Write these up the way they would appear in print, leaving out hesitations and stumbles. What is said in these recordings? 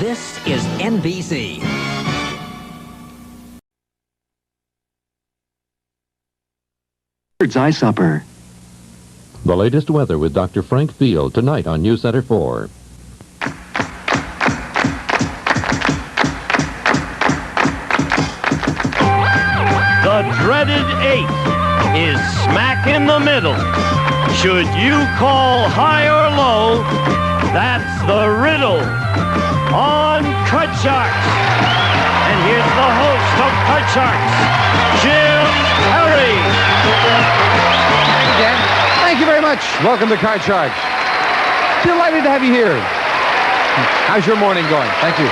This is NBC. Bird's Eye Supper. The latest weather with Dr. Frank Field tonight on News Center 4. The dreaded 8 is smack in the middle. Should you call high or low, that's the riddle on Cut Sharks. And here's the host of Cut Sharks, Jim Perry. Thank you, Dan. Thank you very much. Welcome to Card Sharks. Delighted to have you here. How's your morning going? Thank you.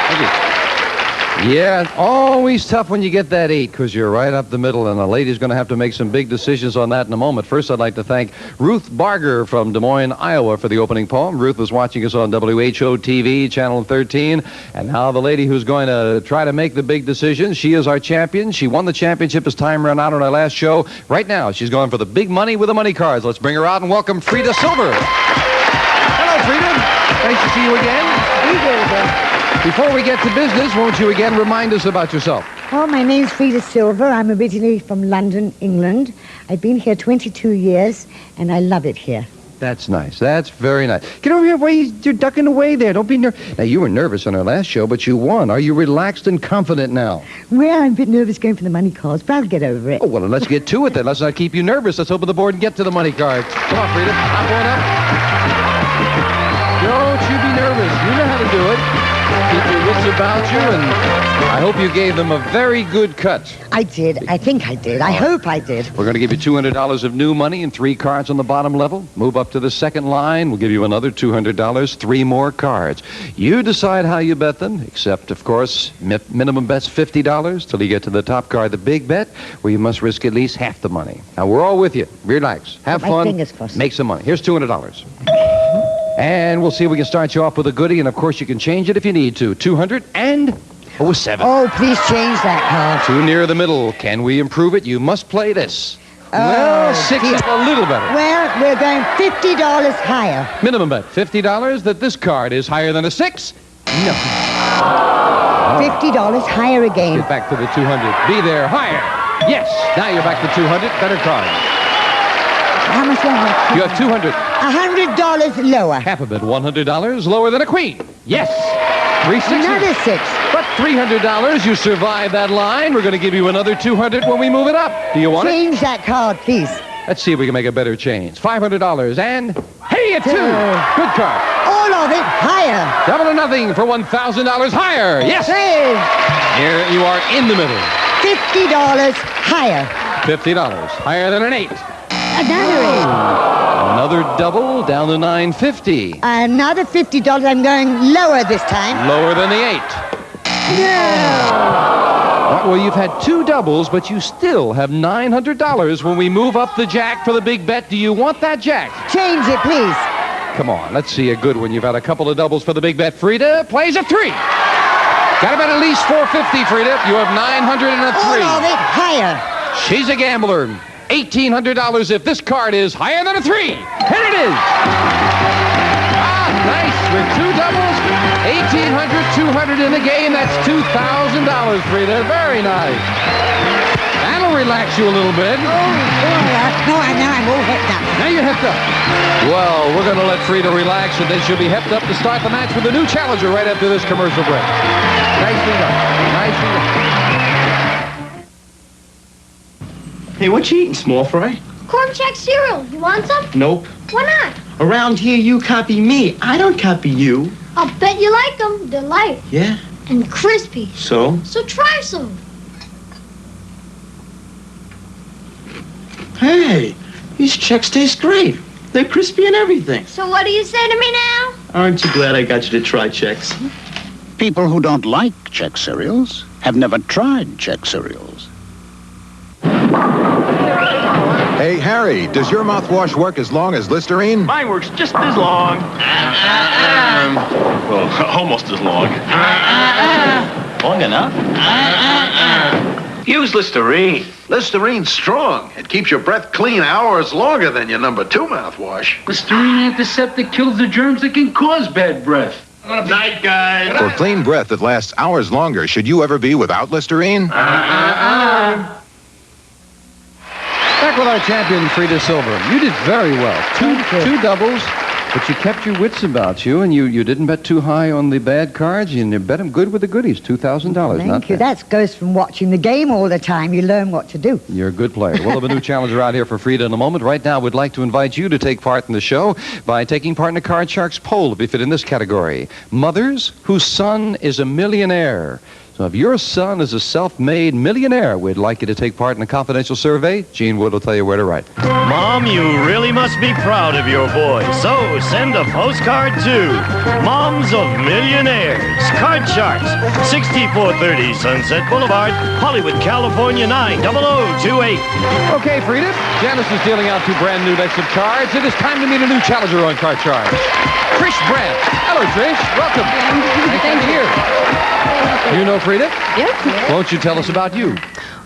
Thank you. Yeah, always tough when you get that 8 because you're right up the middle, and the lady's going to have to make some big decisions on that in a moment. First, I'd like to thank Ruth Barger from Des Moines, Iowa, for the opening poem. Ruth was watching us on WHO-TV, Channel 13, and now the lady who's going to try to make the big decisions. She is our champion. She won the championship as time ran out on our last show. Right now, she's going for the big money with the money cards. Let's bring her out and welcome Freda Silver. Hello, Freda. Nice to see you again. Before we get to business, won't you again remind us about yourself? Oh, my name's Freda Silver. I'm originally from London, England. I've been here 22 years, and I love it here. That's nice. That's very nice. Get over here. Why you're ducking away there? Don't be nervous. Now, you were nervous on our last show, but you won. Are you relaxed and confident now? Well, I'm a bit nervous going for the money cards, but I'll get over it. Oh, well, then let's get to it then. Let's not keep you nervous. Let's open the board and get to the money cards. Come on, Freda. Hop on up. Don't you be nervous. You know how to do it. Keep your wits about you, and I hope you gave them a very good cut. I did. I think I did. I hope I did. We're going to give you $200 of new money and 3 cards on the bottom level. Move up to the second line. We'll give you another $200, 3 more cards. You decide how you bet them, except, of course, minimum bet's $50 till you get to the top card, the big bet, where you must risk at least half the money. Now, we're all with you. Relax. Have fun. Fingers crossed. Make some money. Here's $200. And we'll see if we can start you off with a goodie, and of course you can change it if you need to. 200 and 7. Oh, please change that card. Too near the middle. Can we improve it? You must play this. Well, 6 is a little better. Well, we're going $50 higher. Minimum bet, $50 that this card is higher than a 6? No. $50 higher again. Get back to the 200. Be there, higher. Yes. Now you're back to 200. Better card. How much longer? You have 200. $100 lower. Half of it, $100 lower than a queen. Yes. 3 sixes. Another 6. But $300, you survive that line. We're going to give you another 200 when we move it up. Do you want it? Change that card, please. Let's see if we can make a better change. $500 and hey, a 2. Good card. All of it higher. Double or nothing for $1,000 higher. Yes. Hey. Here you are in the middle. $50 higher. $50 higher than an 8. Another Another double down to $9.50. Another $50. I'm going lower this time. Lower than the 8. No. Well, you've had 2 doubles, but you still have $900 when we move up the jack for the big bet. Do you want that jack? Change it, please. Come on, let's see a good one. You've had a couple of doubles for the big bet. Freda plays a 3. Got to bet at least $450, Freda. You have $900 and a 3. All of it higher. She's a gambler. $1,800 if this card is higher than a 3. And it is. Ah, nice. With 2 doubles, $1,800, 200 in the game. That's $2,000, Freda. Very nice. That'll relax you a little bit. Oh, no, now I'm all hepped up. Now you're hepped up. Well, we're going to let Freda relax, and then she'll be hepped up to start the match with a new challenger right after this commercial break. Nicely done. Nicely done. Hey, what you eating, small fry? Corn Check cereal. You want some? Nope. Why not? Around here, you copy me. I don't copy you. I'll bet you like them. They're light Yeah? and crispy. So? So try some. Hey, these checks taste great. They're crispy and everything. So what do you say to me now? Aren't you glad I got you to try checks? People who don't like Check cereals have never tried Check cereals. Hey, Harry, does your mouthwash work as long as Listerine? Mine works just as long. Well, almost as long. Long enough? Use Listerine. Listerine's strong. It keeps your breath clean hours longer than your number 2 mouthwash. Listerine antiseptic kills the germs that can cause bad breath. Night, guys. For clean breath that lasts hours longer, should you ever be without Listerine? Back with our champion, Freda Silver. You did very well. Two doubles, but you kept your wits about you, and you didn't bet too high on the bad cards. You bet them good with the goodies, $2,000. Thank you. That goes from watching the game all the time. You learn what to do. You're a good player. We'll have a new challenger out here for Freda in a moment. Right now, we'd like to invite you to take part in the show by taking part in the Card Sharks poll if you fit in this category. Mothers whose son is a millionaire. So if your son is a self-made millionaire, we'd like you to take part in a confidential survey. Gene Wood will tell you where to write. Mom, you really must be proud of your boy. So send a postcard to Moms of Millionaires, Card Sharks, 6430 Sunset Boulevard, Hollywood, California, 90028. Okay, Freda. Janice is dealing out two brand new decks of cards. It is time to meet a new challenger on Card Sharks. Trish Brandt. Hello, Trish. Welcome. Nice to be here. You know Freda? Yes. Won't you tell us about you?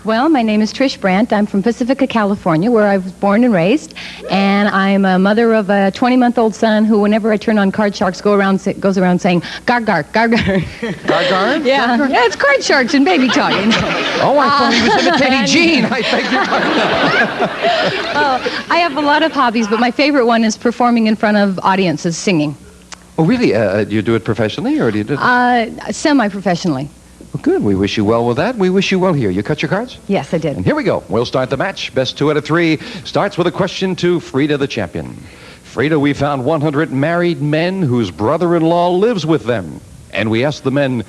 Well, my name is Trish Brandt. I'm from Pacifica, California, where I was born and raised. And I'm a mother of a 20-month-old son who, whenever I turn on Card Sharks, goes around saying, gar, gar, gar, gar. Gar, gar? Yeah. Yeah, it's Card Sharks and baby talk, you know. Oh, I thought he was imitating Gene. I beg your pardon. I have a lot of hobbies, but my favorite one is performing in front of audiences, singing. Oh, really? Do you do it professionally, or do you do it? Semi-professionally. Well, good. We wish you well with that. We wish you well here. You cut your cards? Yes, I did. And here we go. We'll start the match. Best 2 out of 3 starts with a question to Freda, the champion. Freda, we found 100 married men whose brother-in-law lives with them. And we asked the men,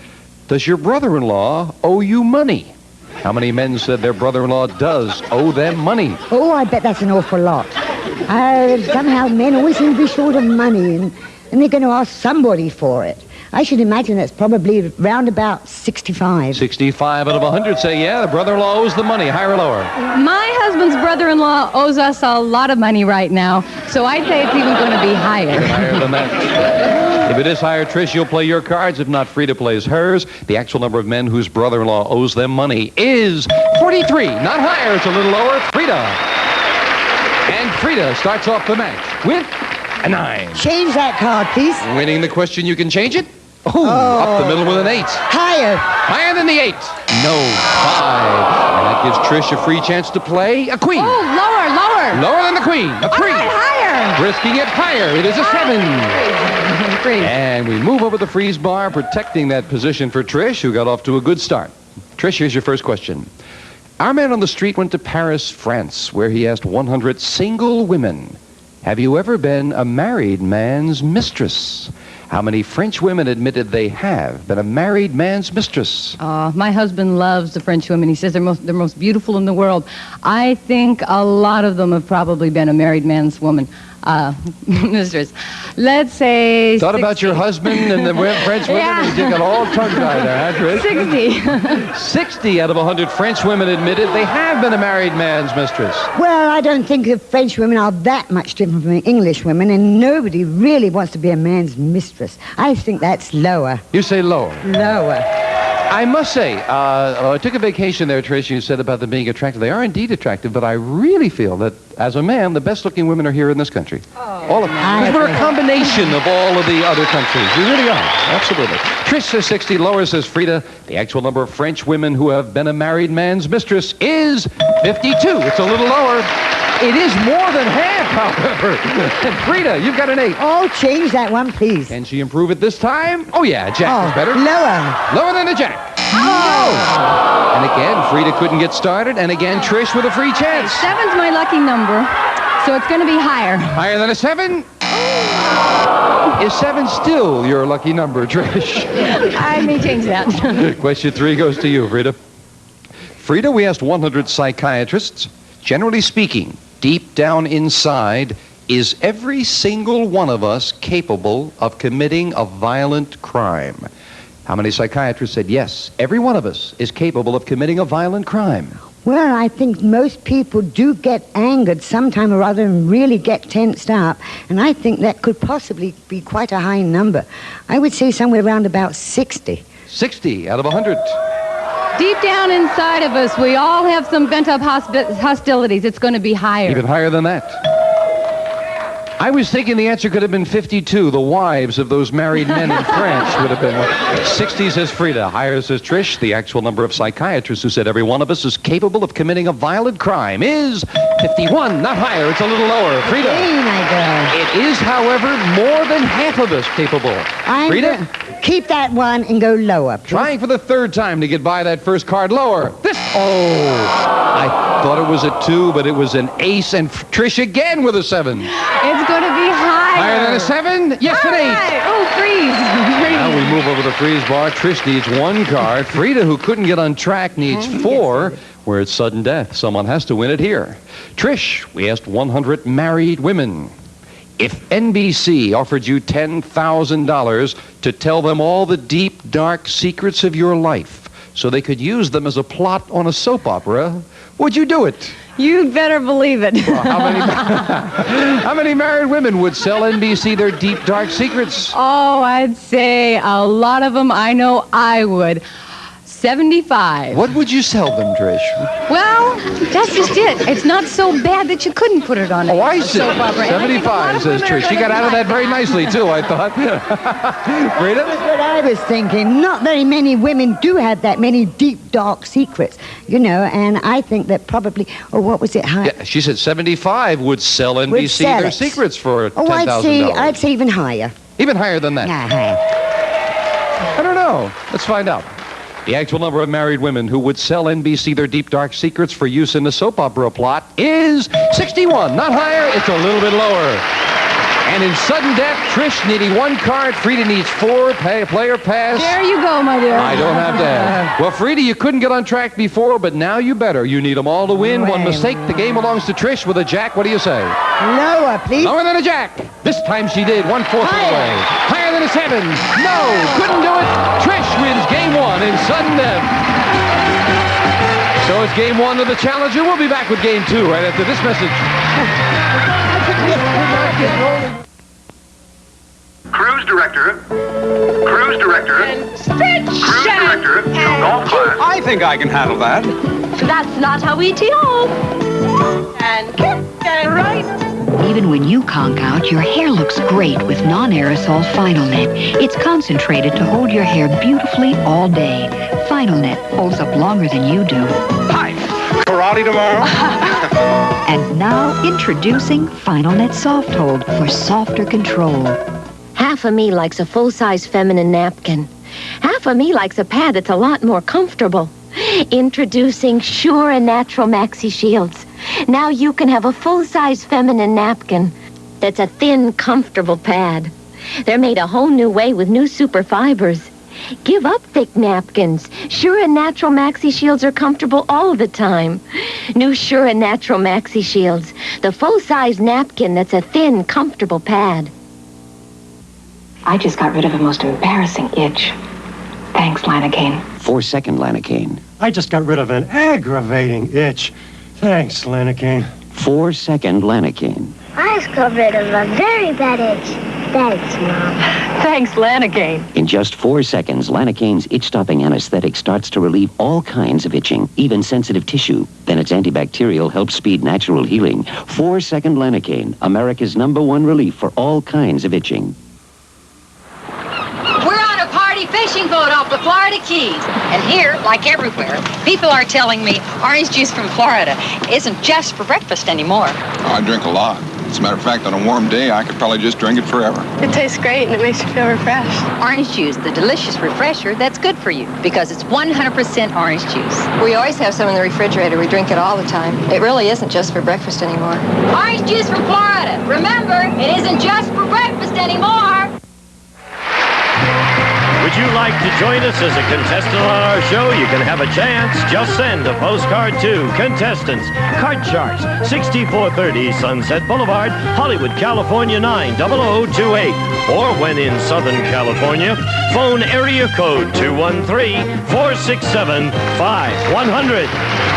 does your brother-in-law owe you money? How many men said their brother-in-law does owe them money? Oh, I bet that's an awful lot. Somehow men always seem to be short of money, and they're going to ask somebody for it. I should imagine that's probably round about 65. 65 out of 100 say, yeah, the brother-in-law owes the money. Higher or lower? My husband's brother-in-law owes us a lot of money right now, so I'd say it's even going to be higher. Higher than that. If it is higher, Trish, you'll play your cards. If not, Freda plays hers. The actual number of men whose brother-in-law owes them money is 43. Not higher, it's a little lower. Freda. And Freda starts off the match with a 9. Change that card, please. Winning the question, you can change it. Oh, up the middle with an 8. Higher. Higher than the 8. No, 5. And that gives Trish a free chance to play a queen. Oh, lower, lower. Lower than the queen. A 3. All right, higher. Risking it higher. It is a 7. 3. And we move over the freeze bar, protecting that position for Trish, who got off to a good start. Trish, here's your first question. Our man on the street went to Paris, France, where he asked 100 single women, have you ever been a married man's mistress? How many French women admitted they have been a married man's mistress? My husband loves the French women. He says they're most beautiful in the world. I think a lot of them have probably been a married man's woman. Mistress. Let's say Thought 60. about your husband and the French women? Yeah. You got all tongue-tied there, huh, Trish? 60. 60 out of 100 French women admitted they have been a married man's mistress. Well, I don't think the French women are that much different from the English women, and nobody really wants to be a man's mistress. I think that's lower. You say lower. Lower. I must say, I took a vacation there, Trish. You said about them being attractive. They are indeed attractive, but I really feel that, as a man, the best-looking women are here in this country. All of them. Because we're a combination of all of the other countries. We really are. Absolutely. Trish says 60. Lower says Freda. The actual number of French women who have been a married man's mistress is 52. It's a little lower. It is more than half, however. And Freda, you've got an 8. Oh, change that one, please. Can she improve it this time? Oh, yeah, Jack is better. Lower. Lower than a Jack. Oh! And again, Freda couldn't get started. And again, Trish with a free chance. 7's my lucky number, so it's going to be higher. Higher than a 7? Is 7 still your lucky number, Trish? I may change that. Question 3 goes to you, Freda. Freda, we asked 100 psychiatrists. Generally speaking, deep down inside, is every single one of us capable of committing a violent crime? How many psychiatrists said yes, every one of us is capable of committing a violent crime? Well, I think most people do get angered sometime or other and really get tensed up. And I think that could possibly be quite a high number. I would say somewhere around about 60. 60 out of 100. Deep down inside of us, we all have some bent-up hostilities. It's going to be higher. Even higher than that. I was thinking the answer could have been 52. The wives of those married men in France would have been 60, says Freda. Higher, says Trish. The actual number of psychiatrists who said every one of us is capable of committing a violent crime is 51. Not higher. It's a little lower. Freda. Hey, my girl. It is, however, more than half of us capable. Freda? Keep that one and go lower, please. Trying for the third time to get by that first card lower. I thought it was a 2, but it was an ace, and Trish again with a 7. It's going to be higher. Higher than a 7? Yes, an 8. Oh, freeze. Now we move over the freeze bar. Trish needs 1 card. Freda, who couldn't get on track, needs 4. Where it's sudden death, someone has to win it here. Trish, we asked 100 married women. If NBC offered you $10,000 to tell them all the deep, dark secrets of your life so they could use them as a plot on a soap opera, would you do it? You better believe it. Well, how many married women would sell NBC their deep, dark secrets? Oh, I'd say a lot of them. I know I would. 75. What would you sell them, Trish? Well, that's just it. It's not so bad that you couldn't put it on I a see. soap opera. 75, says Trish. She got out of that very nicely, too, I thought. Freda? That's what I was thinking. Not very many women do have that many deep, dark secrets, you know, and I think that probably, what was it? Yeah, she said 75 would sell NBC their secrets for $10,000. I'd say even higher. Even higher than that? Yeah, higher. I don't know. Let's find out. The actual number of married women who would sell NBC their deep, dark secrets for use in the soap opera plot is 61. Not higher, it's a little bit lower. And in sudden death, Trish needing 1 card. Freda needs 4. Player pass. There you go, my dear. I don't have to ask. Well, Freda, you couldn't get on track before, but now you better. You need them all to win. One mistake, the game belongs to Trish with a jack. What do you say? Lower, please. Lower than a jack. This time she did. 1/4 of the way. Higher than a 7. No, couldn't do it. Trish wins game 1 in sudden death. So it's game 1 of the Challenger. We'll be back with game 2 right after this message. Cruise director. And stretch. Cruise director to golf class. I think I can handle that. That's not how we tee off. And kick and right. Even when you conk out, your hair looks great with non-aerosol Final Net. It's concentrated to hold your hair beautifully all day. Final Net holds up longer than you do. Hi. Karate tomorrow? And now, introducing Final Net Soft Hold for softer control. Half of me likes a full-size feminine napkin. Half of me likes a pad that's a lot more comfortable. Introducing Sure and Natural Maxi Shields. Now you can have a full-size feminine napkin that's a thin, comfortable pad. They're made a whole new way with new super fibers. Give up thick napkins. Sure and Natural Maxi Shields are comfortable all the time. New Sure and Natural Maxi Shields. The full-size napkin that's a thin, comfortable pad. I just got rid of the most embarrassing itch. Thanks, Lanacane. 4-second Lanacane. I just got rid of an aggravating itch. Thanks, Lanacane. 4-second Lanacane. I just got rid of a very bad itch. Thanks, Mom. Thanks, Lanacane. In just 4 seconds, Lanacane's itch-stopping anesthetic starts to relieve all kinds of itching, even sensitive tissue. Then its antibacterial helps speed natural healing. 4-second Lanacane, America's #1 relief for all kinds of itching. Fishing boat off the Florida Keys. And here, like everywhere, people are telling me orange juice from Florida isn't just for breakfast anymore. I drink a lot. As a matter of fact, on a warm day, I could probably just drink it forever. It tastes great and it makes you feel refreshed. Orange juice, the delicious refresher that's good for you because it's 100% orange juice. We always have some in the refrigerator. We drink it all the time. It really isn't just for breakfast anymore. Orange juice from Florida. Remember, it isn't just for breakfast anymore. Would you like to join us as a contestant on our show? You can have a chance. Just send a postcard to Contestants, Card Sharks, 6430 Sunset Boulevard, Hollywood, California, 90028. Or when in Southern California, phone area code 213-467-5100.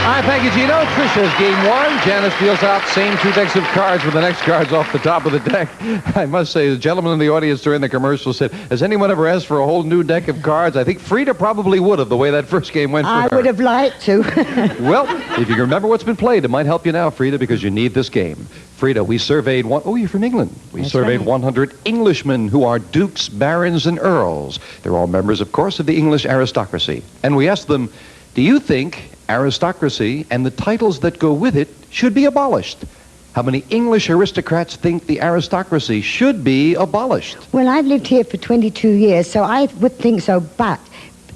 All right, thank you, Gino. Trisha's game 1. Janice deals out same 2 decks of cards with the next cards off the top of the deck. I must say, the gentleman in the audience during the commercial said, has anyone ever asked for a whole new deck of cards. I think Freda probably would have, the way that first game went for her. I would have liked to. Well, if you can remember what's been played, it might help you now, Freda, because you need this game. Freda, we surveyed you're from England. We surveyed right. 100 Englishmen who are dukes, barons, and earls. They're all members, of course, of the English aristocracy. And we asked them, do you think aristocracy and the titles that go with it should be abolished? How many English aristocrats think the aristocracy should be abolished? Well, I've lived here for 22 years, so I would think so, but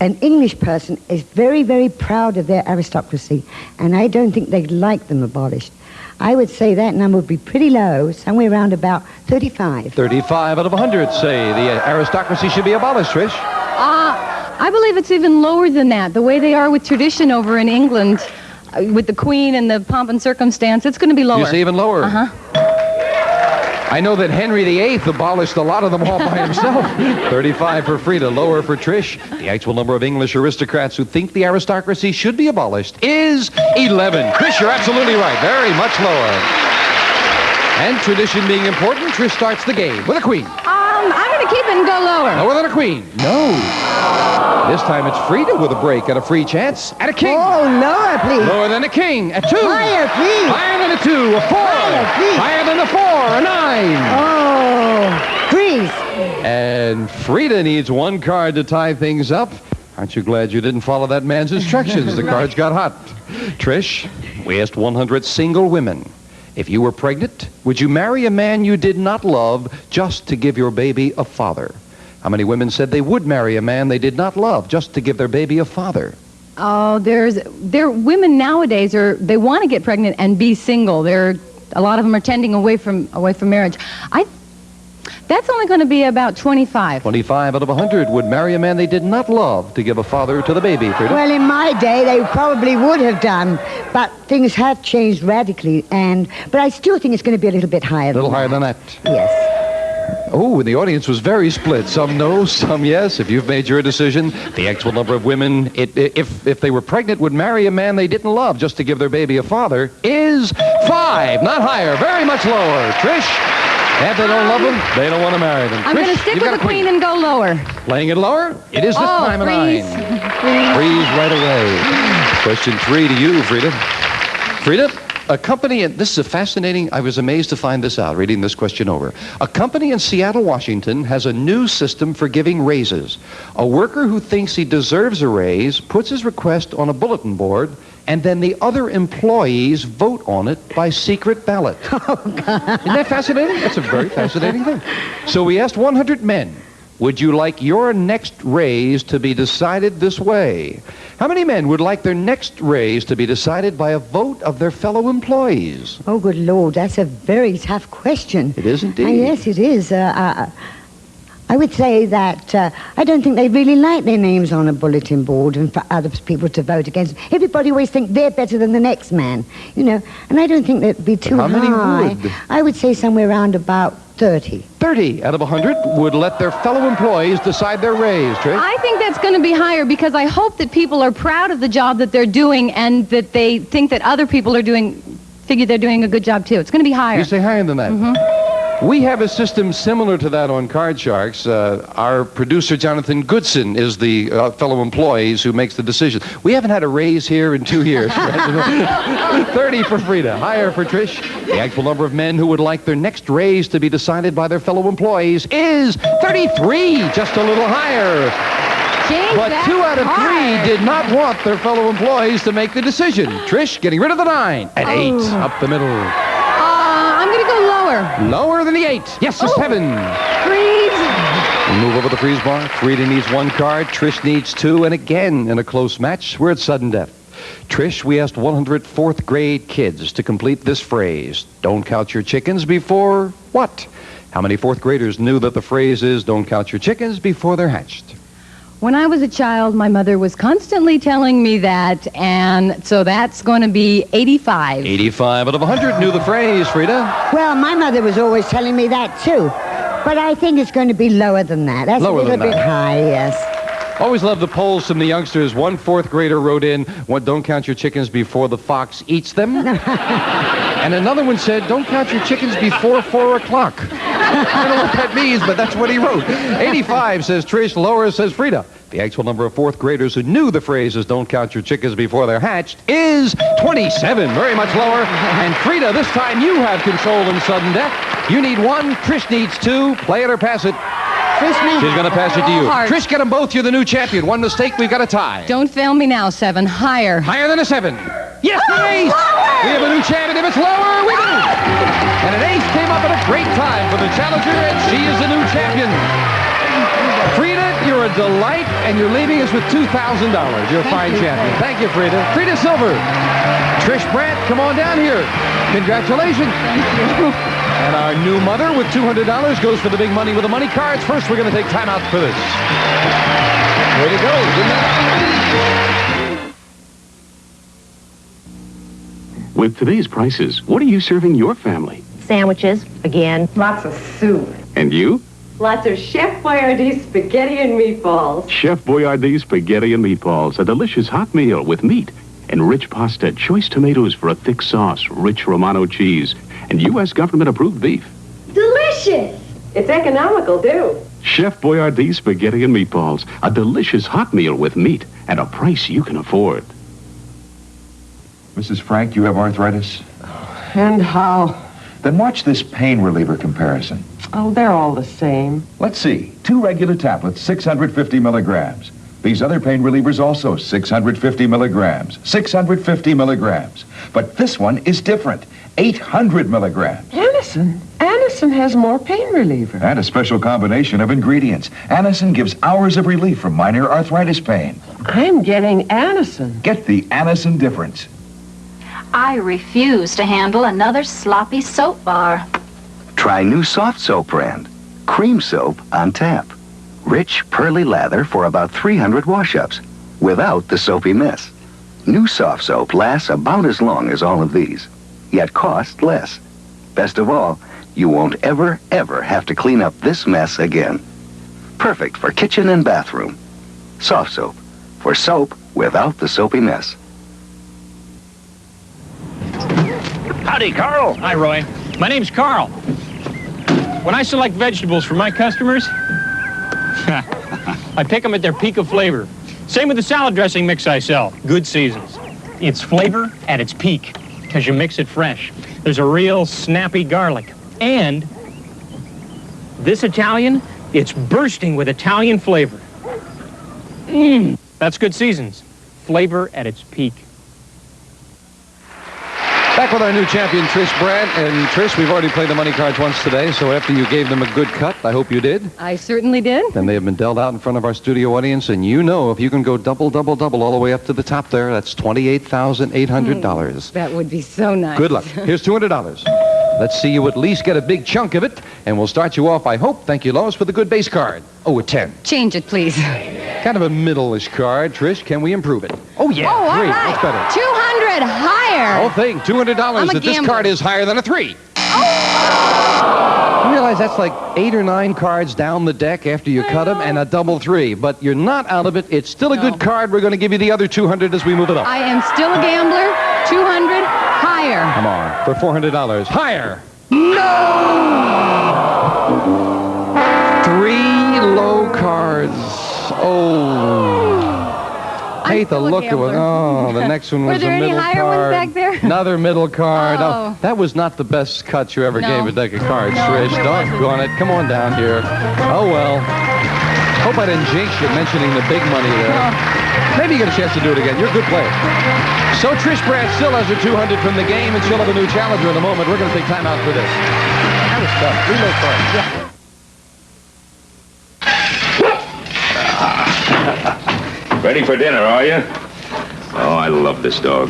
an English person is very, very proud of their aristocracy, and I don't think they'd like them abolished. I would say that number would be pretty low, somewhere around about 35. 35 out of 100 say the aristocracy should be abolished, Trish. I believe it's even lower than that. The way they are with tradition over in England, with the Queen and the pomp and circumstance, it's going to be lower. You say even lower? Uh-huh. I know that Henry VIII abolished a lot of them all by himself. 35 for Freda, lower for Trish. The actual number of English aristocrats who think the aristocracy should be abolished is 11. Trish, you're absolutely right. Very much lower. And tradition being important, Trish starts the game with a queen. I'm going to keep it and go lower. Lower than a queen. No. This time it's Freda with a break and a free chance at a king. Oh, lower, please. Lower than a king. A 2. Higher, please. Higher than a 2. A 4. Higher, please. Higher than a 4. A 9. Oh, please. And Freda needs one card to tie things up. Aren't you glad you didn't follow that man's instructions? The cards got hot. Trish, we asked 100 single women. If you were pregnant, would you marry a man you did not love just to give your baby a father? How many women said they would marry a man they did not love just to give their baby a father? Oh, there women nowadays they want to get pregnant and be single. A lot of them are tending away from marriage. That's only going to be about 25. 25 out of 100 would marry a man they did not love to give a father to the baby. Freda? Well, in my day, they probably would have done, but things have changed radically, but I still think it's going to be a little bit higher than that. A little higher than that. Yes. Oh, the audience was very split. Some no, some yes. If you've made your decision, the actual number of women, if they were pregnant, would marry a man they didn't love just to give their baby a father is 5. Not higher, very much lower. Trish? If they don't love them, they don't want to marry them. I'm going to stick with the queen and go lower. Playing it lower? It is this time a 9. Freeze right away. Question 3 to you, Freda. Freda, a company, and this is I was amazed to find this out, reading this question over. A company in Seattle, Washington has a new system for giving raises. A worker who thinks he deserves a raise puts his request on a bulletin board, and then the other employees vote on it by secret ballot. Oh, God. Isn't that fascinating? That's a very fascinating thing. So we asked 100 men, would you like your next raise to be decided this way? How many men would like their next raise to be decided by a vote of their fellow employees? Oh, good Lord, that's a very tough question. It is indeed. Yes, it is. I would say that I don't think they really like their names on a bulletin board and for other people to vote against. Everybody always thinks they're better than the next man, and I don't think that'd be too high. How many would? I would say somewhere around about 30. 30 out of 100 would let their fellow employees decide their raise, Trish. I think that's going to be higher because I hope that people are proud of the job that they're doing and that they think that other people figure they're doing a good job too. It's going to be higher. You say higher than that? Mm-hmm. We have a system similar to that on Card Sharks. Our producer, Jonathan Goodson, is the fellow employees who makes the decision. We haven't had a raise here in 2 years. 30 for Freda, higher for Trish. The actual number of men who would like their next raise to be decided by their fellow employees is 33, just a little higher. But 2 out of 3 did not want their fellow employees to make the decision. Trish, getting rid of the 9 at 8, up the middle. I'm going to go lower. Lower than the 8. Yes, a 7. Freeze. Move over the freeze bar. Freda needs 1 card. Trish needs 2. And again, in a close match, we're at sudden death. Trish, we asked 100 4th grade kids to complete this phrase. Don't count your chickens before what? How many 4th graders knew that the phrase is don't count your chickens before they're hatched? When I was a child, my mother was constantly telling me that, and so that's going to be 85. 85 out of 100 knew the phrase, Freda. Well, my mother was always telling me that, too. But I think it's going to be lower than that. That's Lower a little than bit that. high, yes. Always love the polls from the youngsters. 1 4th grader wrote in, don't count your chickens before the fox eats them. And another one said, don't count your chickens before 4 o'clock. I don't know what that means, but that's what he wrote. 85 says Trish, lower says Freda. The actual number of fourth graders who knew the phrases "don't count your chickens before they're hatched" is 27, very much lower. And Freda, this time you have control in sudden death. You need 1, Trish needs 2. Play it or pass it. She's going to pass it to you. Hard. Trish, get them both. You're the new champion. One mistake, we've got a tie. Don't fail me now, 7. Higher. Higher than a 7. Yes, an ace. We have a new champion. If it's lower, we do. And an ace came up at a great time for the challenger, and she is the new champion. Freda, you're a delight, and you're leaving us with $2,000. You're a fine champion. Thank you, Freda. Freda Silver. Trish Brandt, come on down here. Congratulations. Thank you. And our new mother with $200 goes for the big money with the money cards. First, we're going to take time out for this. Way to go. Good night. With today's prices, what are you serving your family? Sandwiches, again. Lots of soup. And you? Lots of Chef Boyardee spaghetti and meatballs. Chef Boyardee spaghetti and meatballs, a delicious hot meal with meat and rich pasta, choice tomatoes for a thick sauce, rich Romano cheese, and U.S. government-approved beef. Delicious! It's economical, too. Chef Boyardee spaghetti and meatballs, a delicious hot meal with meat at a price you can afford. Mrs. Frank, you have arthritis? And how? Then watch this pain reliever comparison. Oh, they're all the same. Let's see. 2 regular tablets, 650 milligrams. These other pain relievers also 650 milligrams. 650 milligrams. But this one is different. 800 milligrams. Anacin has more pain reliever. And a special combination of ingredients. Anacin gives hours of relief from minor arthritis pain. I'm getting Anacin. Get the Anacin difference. I refuse to handle another sloppy soap bar. Try new soft soap brand. Cream soap on tap. Rich, pearly lather for about 300 wash-ups without the soapy mess. New soft soap lasts about as long as all of these, yet costs less. Best of all, you won't ever have to clean up this mess again. Perfect for kitchen and bathroom. Soft soap, for soap without the soapy mess. Howdy, Carl. Hi, Roy. My name's Carl. When I select vegetables for my customers, I pick them at their peak of flavor. Same with the salad dressing mix I sell. Good Seasons. It's flavor at its peak because you mix it fresh. There's a real snappy garlic. And this Italian, it's bursting with Italian flavor. That's Good Seasons. Flavor at its peak. Back with our new champion, Trish Brandt. And Trish, we've already played the money cards once today, so after you gave them a good cut, I hope you did. I certainly did. Then they have been dealt out in front of our studio audience, and you know if you can go double, double, double all the way up to the top there, that's $28,800. That would be so nice. Good luck. Here's $200. Let's see you at least get a big chunk of it, and we'll start you off, I hope, thank you, Lois, with a good base card. Oh, a 10. Change it, please. Kind of a middle-ish card. Trish, can we improve it? Oh, yeah. Oh, all 3. right. That's better. 200 higher. Whole thing, $200. That this card is higher than a 3. Oh! You realize that's like 8 or 9 cards down the deck after you cut them, and a double 3. But you're not out of it. It's still a good card. We're going to give you the other 200 as we move it up. I am still a gambler. 200 higher. Come on, for $400. Higher. No! 3 low cards. Oh. I hate the look of it. Oh, the next one was a middle card. Were there any higher ones back there? Another middle card. Oh. Oh, that was not the best cut you ever gave a deck of cards, No, Trish. it Doggone it. Come on down here. Oh, well. Hope I didn't jinx you mentioning the big money there. Maybe you get a chance to do it again. You're a good player. So Trish Brandt still has her 200 from the game, and she'll have a new challenger in a moment. We're going to take time out for this. That was tough. 3 low cards. Yeah. Ready for dinner, are you? Oh, I love this dog.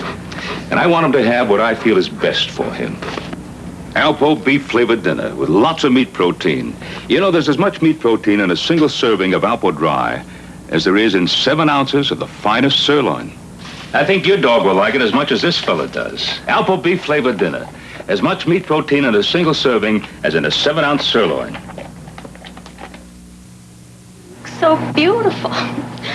And I want him to have what I feel is best for him. Alpo beef-flavored dinner with lots of meat protein. You know, there's as much meat protein in a single serving of Alpo Dry as there is in 7 ounces of the finest sirloin. I think your dog will like it as much as this fella does. Alpo beef-flavored dinner. As much meat protein in a single serving as in a 7-ounce sirloin. So beautiful.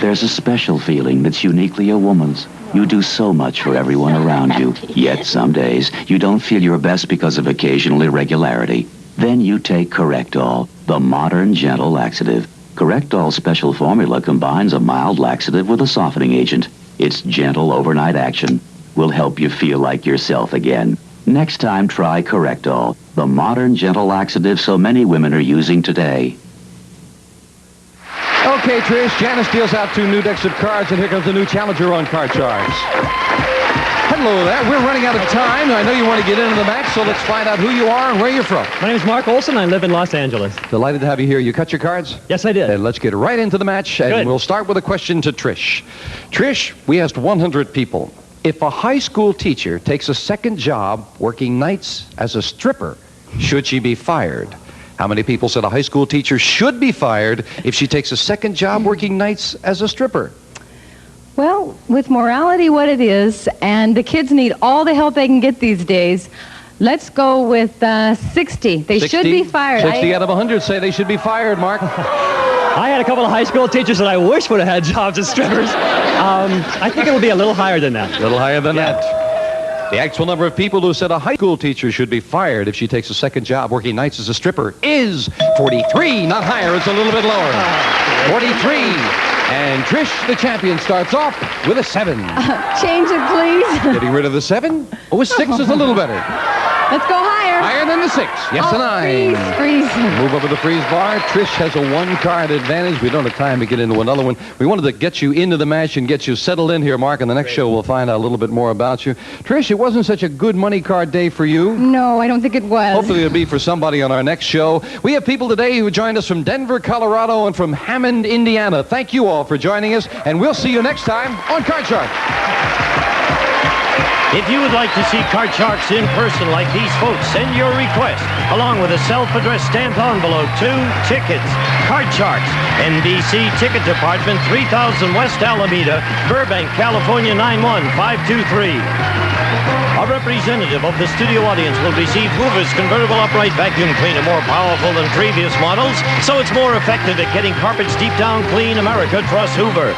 There's a special feeling that's uniquely a woman's. You do so much for everyone around you. Yet some days, you don't feel your best because of occasional irregularity. Then you take Correctol, the modern gentle laxative. Correctol's special formula combines a mild laxative with a softening agent. Its gentle overnight action will help you feel like yourself again. Next time, try Correctol, the modern gentle laxative so many women are using today. Okay, Trish, Janice deals out 2 new decks of cards, and here comes the new challenger on Card Sharks. Hello there. We're running out of time. I know you want to get into the match, so let's find out who you are and where you're from. My name is Mark Olson. I live in Los Angeles. Delighted to have you here. You cut your cards? Yes, I did. And let's get right into the match, and we'll start with a question to Trish. Trish, we asked 100 people, if a high school teacher takes a second job working nights as a stripper, should she be fired? How many people said a high school teacher should be fired if she takes a second job working nights as a stripper? Well, with morality what it is, and the kids need all the help they can get these days, let's go with 60. They should be fired. 60 out of 100 say they should be fired, Mark. I had a couple of high school teachers that I wish would have had jobs as strippers. I think it will be a little higher than that. A little higher than that. The actual number of people who said a high school teacher should be fired if she takes a second job working nights as a stripper is 43. Not higher, it's a little bit lower. 43. And Trish, the champion, starts off with a 7. Change it, please. Getting rid of the 7? Oh, a 6 is a little better. Let's go higher. Higher than the 6. Yes, a 9. Freeze. Move over the freeze bar. Trish has a 1-card advantage. We don't have time to get into another one. We wanted to get you into the match and get you settled in here, Mark. And the next show, we'll find out a little bit more about you. Trish, it wasn't such a good money card day for you. No, I don't think it was. Hopefully it'll be for somebody on our next show. We have people today who joined us from Denver, Colorado, and from Hammond, Indiana. Thank you all for joining us, and we'll see you next time on Card Shark. If you would like to see Card Sharks in person like these folks, send your request along with a self-addressed stamped envelope to Tickets, Card Sharks, NBC Ticket Department, 3000 West Alameda, Burbank, California, 91523. A representative of the studio audience will receive Hoover's convertible upright vacuum cleaner, more powerful than previous models, so it's more effective at getting carpets deep down clean. America trusts Hoover.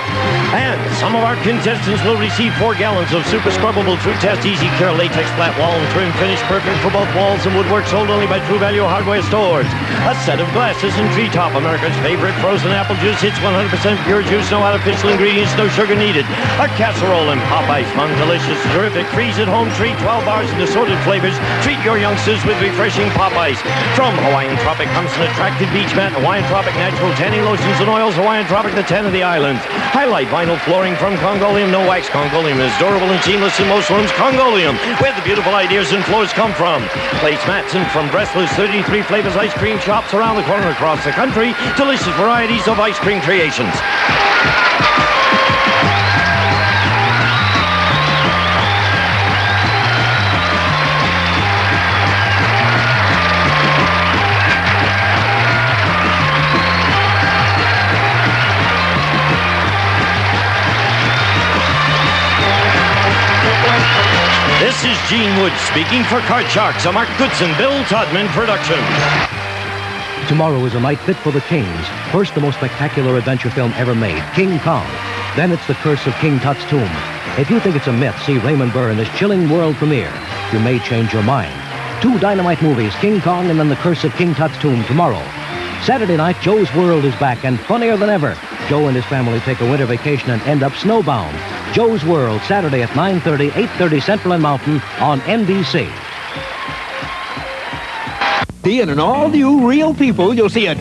And some of our contestants will receive 4 gallons of super scrubbable True Test Easy Care latex flat wall and trim finish, perfect for both walls and woodwork, sold only by True Value hardware stores. A set of glasses and Treetop, America's favorite frozen apple juice. It's 100% pure juice, no artificial ingredients, no sugar needed. A casserole and Popeyes, fun, delicious, terrific, freeze at home treat, 12 bars and assorted flavors. Treat your youngsters with refreshing Popeyes. From Hawaiian Tropic comes an attractive beach mat, Hawaiian Tropic natural tanning lotions and oils, Hawaiian Tropic the 10 of the islands. Highlight vinyl flooring from Congolium, no wax. Congolium is durable and seamless in most rooms. Congolium, where the beautiful ideas and floors come from. Placemats and from Breslow's 33 flavors ice cream shops around the corner across the country. Delicious varieties of ice cream creations. This is Gene Wood speaking for Card Sharks, a Mark Goodson, Bill Todman production. Tomorrow is a night fit for the Kings. First, the most spectacular adventure film ever made, King Kong. Then it's The Curse of King Tut's Tomb. If you think it's a myth, see Raymond Burr in this chilling world premiere. You may change your mind. 2 dynamite movies, King Kong and then The Curse of King Tut's Tomb tomorrow. Saturday night, Joe's World is back and funnier than ever. Joe and his family take a winter vacation and end up snowbound. Joe's World, Saturday at 9:30, 8:30 Central and Mountain on NBC. In an all-new Real People, you'll see a